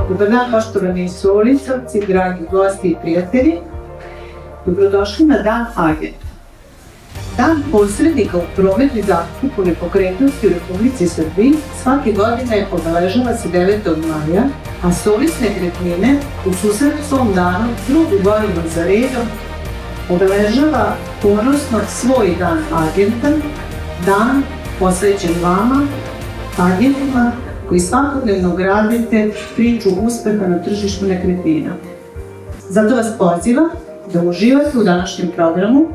Dobar dan, poštovani Solicovci, dragi gosti i prijatelji. Dobrodošli na Dan agenta. Dan posrednika u prometu i zakupu nepokretnosti u Republici Srbiji svake godine obeležava se 9. maja, a Solis nekretnine u susret svom danu drugu godinu za redom obeležava ponosno svoj Dan agenta, dan posvećen vama, agentima koji svakodnevno gradite priču uspeha na tržištu nekretnina. Zato vas pozivam da uživate u današnjem programu,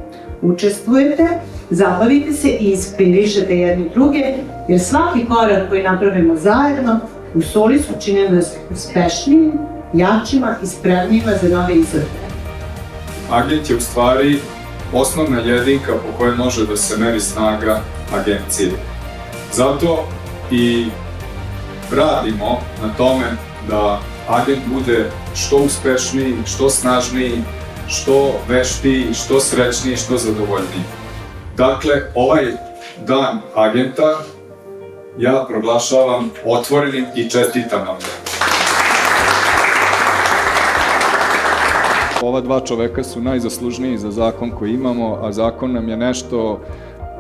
učestvujete, zabavite se i inspirišete jedni druge, jer svaki korak koji napravimo zajedno u Solisu čini nas uspešnijim, jačima i spremnijima za nove izglede. Agent je u stvari osnovna jedinka po kojoj može da se meri snaga agencije. Zato i radimo na tome da agent bude što uspešniji, što snažniji, što veštiji, što srećniji, što zadovoljniji. Dakle, ovaj Dan agenta ja proglašavam otvorenim i čestitam vam. Ova dva čoveka su najzaslužniji za zakon koji imamo, a zakon nam je nešto,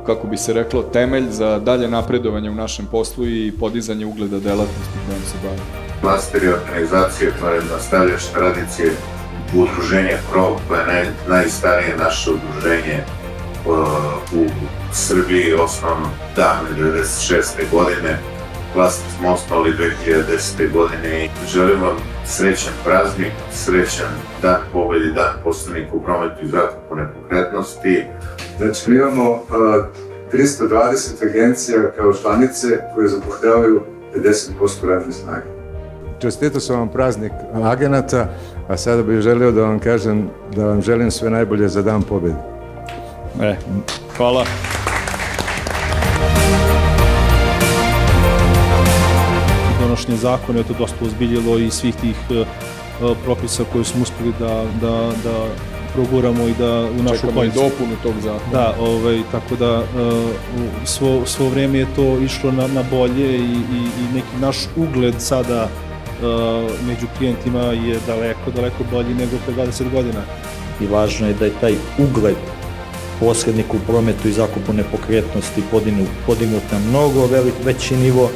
kako bi se reklo, temelj za dalje napredovanje u našem poslu i podizanje ugleda delatnosti kojom se bavimo. Klasteri organizacije, to je nastavljač tradicije udruženja KROV, koje je najstarije naše udruženje u Srbiji, osnovno davne 1996. godine. Klaster smo osnovali 2010. godine i želim vam srećan praznik, srećan Dan pobedi, Dan posrednika u prometu i zakupu nepokretnosti. Znači, mi imamo 320 agencija kao članice koje zapošljavaju 50% radne snage. Čestitao sam vam praznik agenata, a sada bih želio da vam kažem da vam želim sve najbolje za Dan pobjede. Hvala. Donošenje zakona je to dosta ozbiljilo i svih tih propisa koje smo uspeli da proguramo i da u našu čekamo i dopunu tog zakona. Da, tako da svo vrijeme je to išlo na bolje i neki naš ugled sada među klijentima je daleko bolji nego pre 20 godina. I važno je da je taj ugled posrednika u prometu i zakupu nepokretnosti podignut na mnogo veći nivo,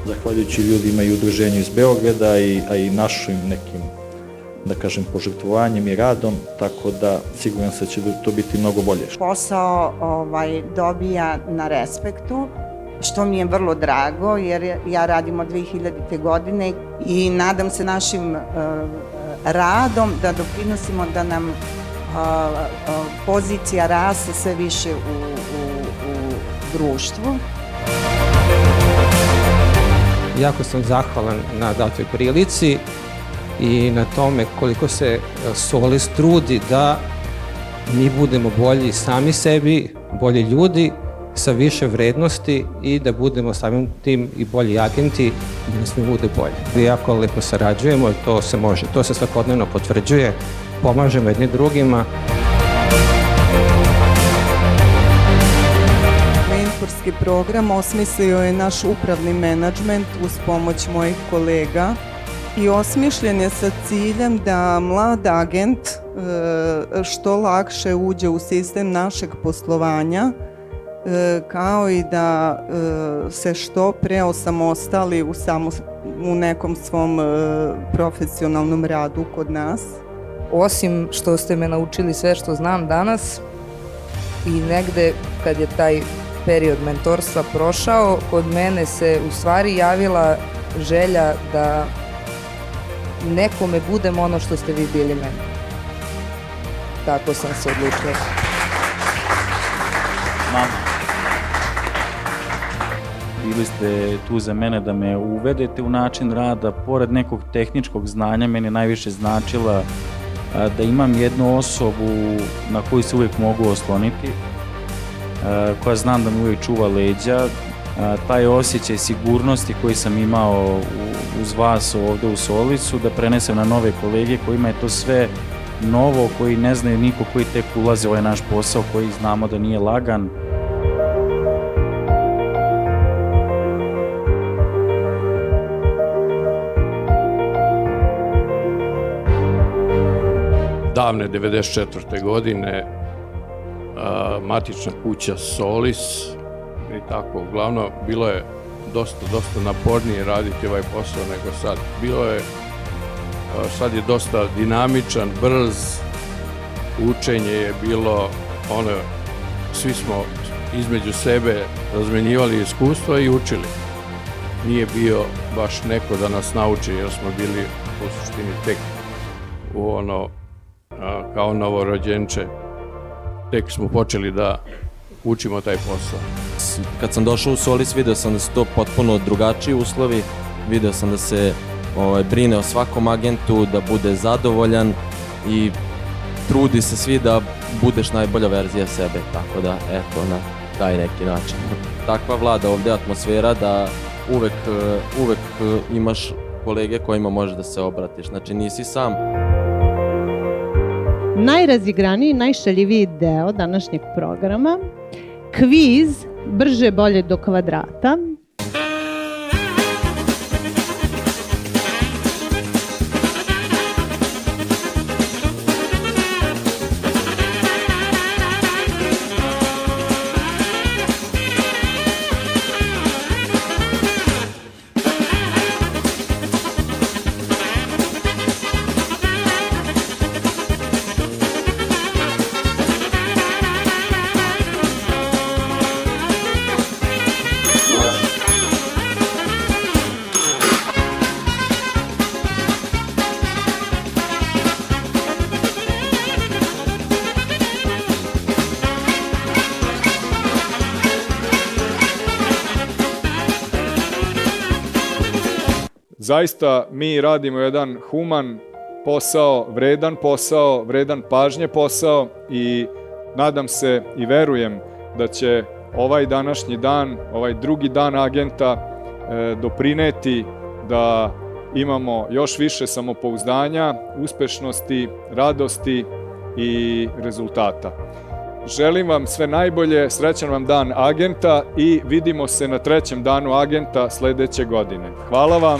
zahvaljujući ljudima i udruženju iz Beograda, a i našim nekim, da kažem, požrtvovanjem i radom, tako da siguran sam da će to biti mnogo bolje. Posao dobija na respektu, što mi je vrlo drago, jer ja radim od 2000. godine i nadam se našim radom da doprinosimo da nam pozicija raste sve više u društvu. Jako sam zahvalan na datoj prilici i na tome koliko se Solis trudi da mi budemo bolji sami sebi, bolji ljudi sa više vrednosti i da budemo samim tim i bolji agenti da nas mi bude bolje. Jako lepo sarađujemo i to se može, to se svakodnevno potvrđuje, pomažemo jedni drugima. Mentorski program osmislio je naš upravni menadžment uz pomoć mojih kolega i osmišljen je sa ciljem da mlad agent što lakše uđe u sistem našeg poslovanja, kao i da se što pre osamostali u nekom svom profesionalnom radu kod nas. Osim što ste me naučili sve što znam danas i negde kad je taj period mentorstva prošao, kod mene se u stvari javila želja da nekome budem ono što ste vi bili meni. Tako sam se odlučila. Mama, bili ste tu za mene da me uvedete u način rada. Pored nekog tehničkog znanja, meni najviše značila da imam jednu osobu na koju se uvijek mogu osloniti, koja znam da mi uvijek čuva leđa. Taj osjećaj sigurnosti koji sam imao uz vas ovde u Solisu, da prenesem na nove kolege kojima je to sve novo, koji ne znaju niko, koji tek ulaze u ovaj naš posao, koji znamo da nije lagan. davne 94. godine matična kuća Solis i tako. Uglavnom, bilo je dosta napornije raditi ovaj posao nego sad. Sad je dosta dinamičan, brz, učenje je bilo, svi smo između sebe razmenjivali iskustva i učili. Nije bio baš neko da nas nauči, jer smo bili u suštini tek kao novorođenče. Tek smo počeli da učimo taj posao. Kad sam došao u Solis, video sam da su to potpuno drugačiji uslovi, video sam da se brine o svakom agentu, da bude zadovoljan i trudi se svi da budeš najbolja verzija sebe, tako da, eto, na taj neki način. Takva vlada ovdje atmosfera da uvek imaš kolege kojima možeš da se obratiš, znači nisi sam. Najrazigraniji, najšaljiviji deo današnjeg programa, kviz brže bolje do kvadrata. Zaista mi radimo jedan human posao, vredan pažnje posao i nadam se i verujem da će ovaj današnji dan, ovaj drugi dan agenta doprineti da imamo još više samopouzdanja, uspešnosti, radosti i rezultata. Želim vam sve najbolje, srećan vam dan agenta i vidimo se na 3. danu agenta sledeće godine. Hvala vam.